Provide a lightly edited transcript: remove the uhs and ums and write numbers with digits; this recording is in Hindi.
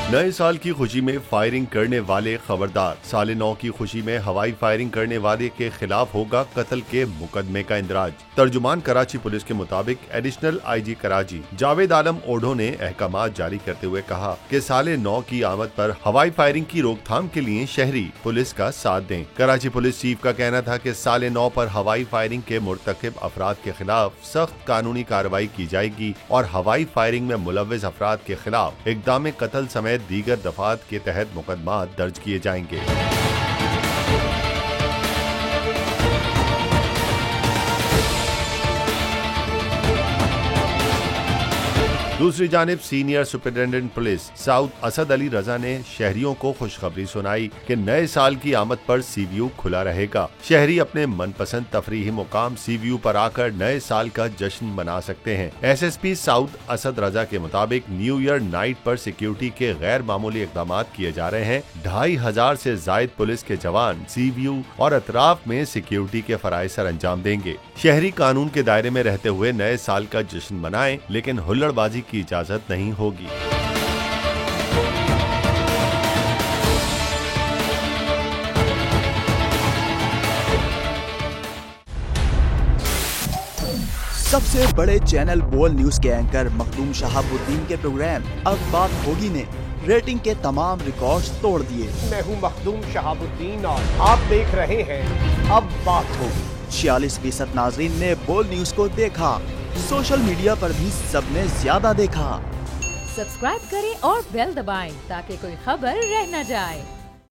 नए साल की खुशी में फायरिंग करने वाले खबरदार। साले 9 की खुशी में हवाई फायरिंग करने वाले के खिलाफ होगा कत्ल के मुकदमे का इंदराज। तर्जुमान कराची पुलिस के मुताबिक एडिशनल आईजी कराची जावेद आलम ओढ़ो ने अहकामात जारी करते हुए कहा कि साले 9 की आमद पर हवाई फायरिंग की रोकथाम के लिए शहरी पुलिस का साथ दें। कराची पुलिस चीफ का कहना था कि साले 9 पर हवाई फायरिंग के मुर्तकिब अफराद के खिलाफ सख्त कानूनी कार्रवाई की जाएगी और हवाई फायरिंग में मुलव्विस अफराद के खिलाफ इक़दाम कत्ल समेत दीगर दफात के तहत मुकदमा दर्ज किए जाएंगे। दूसरी जानिब senior superintendent police Saud Asad Ali Raza ने शहरियों को खुशखबरी सुनाई कि नए साल की आमद पर सीवीयू खुला रहेगा। शहरी अपने मनपसंद तफरीही मुकाम सीवीयू पर आकर नए साल का जश्न मना सकते हैं। एसएसपी साउद असद रजा के मुताबिक न्यू ईयर नाइट पर सिक्योरिटी के गैर मामूली इकदाम किए जा रहे हैं। 2500 से जायद पुलिस के जवान सीवीयू और अतराफ में सिक्योरिटी के फराइज सर अंजाम देंगे। शहरी कानून के दायरे में रहते हुए नए साल का जश्न मनाएं, लेकिन हुल्लड़बाजी की इजाजत नहीं होगी। सबसे बड़े चैनल बोल न्यूज के एंकर मखदूम शहाबुद्दीन के प्रोग्राम अब बात होगी ने रेटिंग के तमाम रिकॉर्ड्स तोड़ दिए। मैं हूं मखदूम शहाबुद्दीन और आप देख रहे हैं अब बात होगी। 46% नाज़रीन ने बोल न्यूज को देखा। सोशल मीडिया पर भी सबने ज्यादा देखा। सब्सक्राइब करें और बेल दबाएं ताकि कोई खबर रह न जाए।